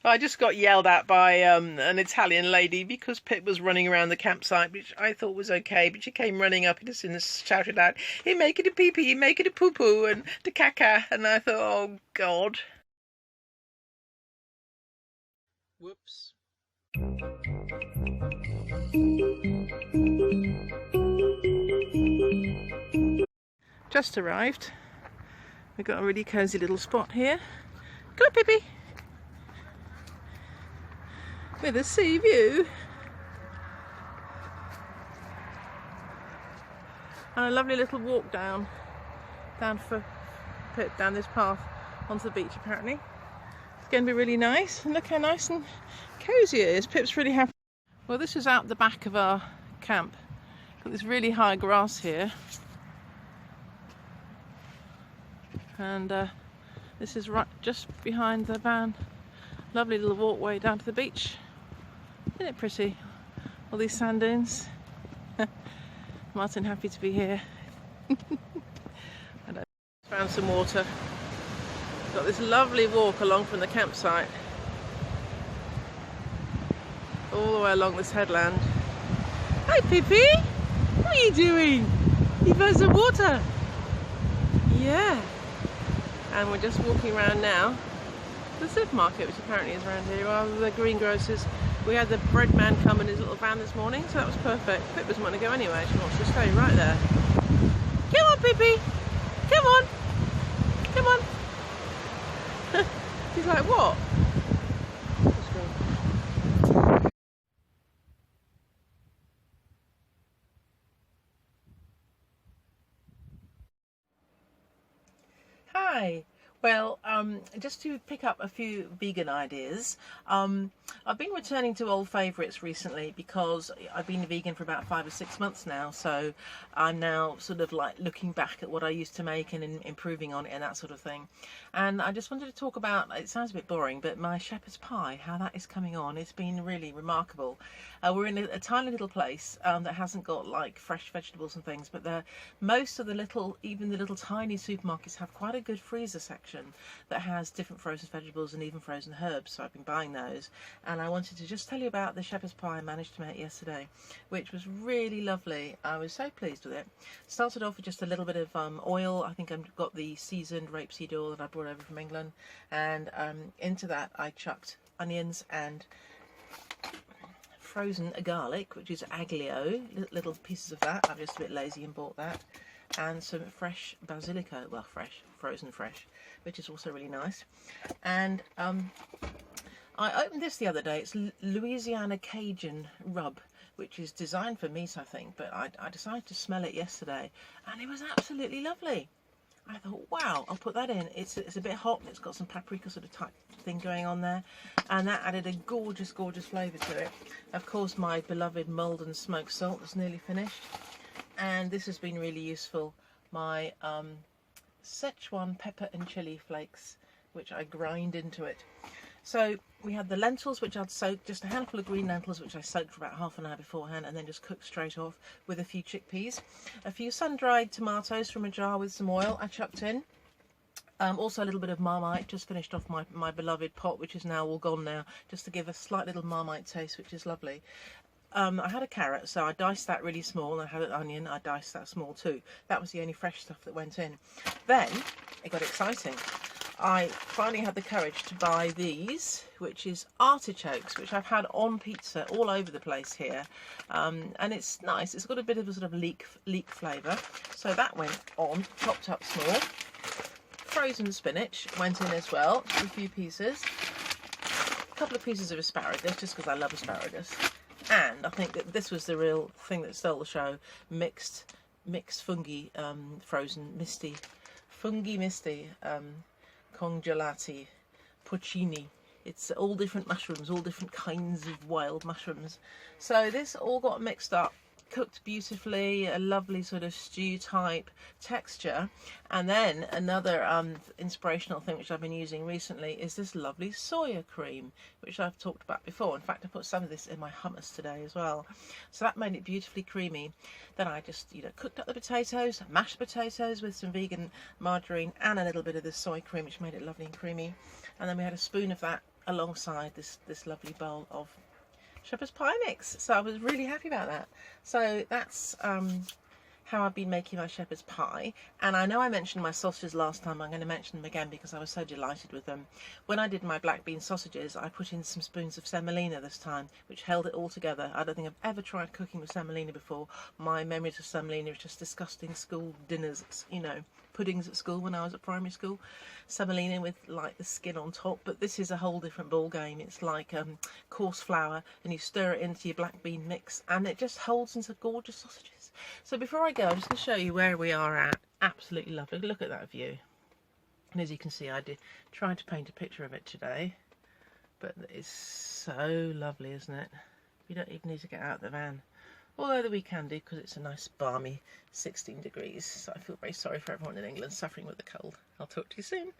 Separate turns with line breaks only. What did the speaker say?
I just got yelled at by an Italian lady because Pip was running around the campsite, which I thought was okay, but she came running up and just shouted out, "He make it a pee-pee, he make it a poo-poo, and the caca," and I thought, oh God. Whoops. Just arrived. We've got a really cosy little spot here. Come on, Pippi. With a sea view. And a lovely little walk down for Pip, down this path onto the beach apparently. It's going to be really nice. And look how nice and cosy it is. Pip's really happy. Well, this is out the back of our camp. Got this really high grass here. And this is right just behind the van. Lovely little walkway down to the beach. Isn't it pretty? All these sand dunes. Martin happy to be here. I found some water. Got this lovely walk along from the campsite. All the way along this headland. Hi Pippi! What are you doing? You found some water? Yeah. And we're just walking around now. The supermarket, which apparently is around here, rather the greengrocers. We had the bread man come in his little van this morning, so that was perfect. Pip doesn't want to go anywhere, she wants to stay right there. Come on, Pippi! Come on! Come on! He's like, what? Hi. Well, just to pick up a few vegan ideas, I've been returning to old favourites recently because I've been vegan for about 5 or 6 months now, so I'm now sort of like looking back at what I used to make and improving on it and that sort of thing. And I just wanted to talk about, it sounds a bit boring, but my shepherd's pie, how that is coming on. It's been really remarkable. We're in a tiny little place that hasn't got like fresh vegetables and things, but most of the little, even the little tiny supermarkets have quite a good freezer section that has different frozen vegetables and even frozen herbs, so I've been buying those. And I wanted to just tell you about the shepherd's pie I managed to make yesterday, which was really lovely. I was so pleased with it. Started off with just a little bit of oil. I think I've got the seasoned rapeseed oil that I brought over from England, and into that I chucked onions and frozen garlic, which is aglio, little pieces of that. I'm just a bit lazy and bought that, and some fresh basilico, well, frozen fresh, which is also really nice. And I opened this the other day. It's Louisiana Cajun rub, which is designed for meat, I think, but I decided to smell it yesterday and it was absolutely lovely. I thought, wow, I'll put that in. It's a bit hot, it's got some paprika sort of type thing going on there, and that added a gorgeous flavour to it. Of course, my beloved mulled and smoked salt is nearly finished, and this has been really useful. My Szechuan pepper and chili flakes, which I grind into it. So we had the lentils, which I'd soaked, just a handful of green lentils, which I soaked for about half an hour beforehand and then just cooked straight off, with a few chickpeas. A few sun-dried tomatoes from a jar with some oil I chucked in. Also a little bit of Marmite, just finished off my beloved pot, which is now all gone now, just to give a slight little Marmite taste, which is lovely. I had a carrot, so I diced that really small. I had an onion, I diced that small too. That was the only fresh stuff that went in. Then it got exciting. I finally had the courage to buy these, which is artichokes, which I've had on pizza all over the place here, and it's nice. It's got a bit of a sort of leek flavour, so that went on, chopped up small. Frozen spinach went in as well, just a few pieces. A couple of pieces of asparagus, just because I love asparagus. And I think that this was the real thing that stole the show: mixed fungi, frozen fungi misti, congelati, porcini. It's all different mushrooms, all different kinds of wild mushrooms. So this all got mixed up, cooked beautifully, a lovely sort of stew type texture. And then another inspirational thing which I've been using recently is this lovely soya cream, which I've talked about before. In fact, I put some of this in my hummus today as well, so that made it beautifully creamy. Then I just cooked up the potatoes, mashed potatoes with some vegan margarine and a little bit of the soy cream, which made it lovely and creamy. And then we had a spoon of that alongside this lovely bowl of shepherd's pie mix. So I was really happy about that. So that's how I've been making my shepherd's pie. And I know I mentioned my sausages last time. I'm going to mention them again because I was so delighted with them. When I did my black bean sausages, I put in some spoons of semolina this time, which held it all together. I don't think I've ever tried cooking with semolina before. My memories of semolina are just disgusting school dinners, you know, puddings at school when I was at primary school. Semolina with like the skin on top, but this is a whole different ball game. It's like coarse flour, and you stir it into your black bean mix, and it just holds into gorgeous sausages. So before I go, I'm just going to show you where we are at. Absolutely lovely. Look at that view. And as you can see, I did try to paint a picture of it today, but it's so lovely, isn't it? You don't even need to get out of the van, although we can do because it's a nice balmy 16 degrees. So I feel very sorry for everyone in England suffering with the cold. I'll talk to you soon.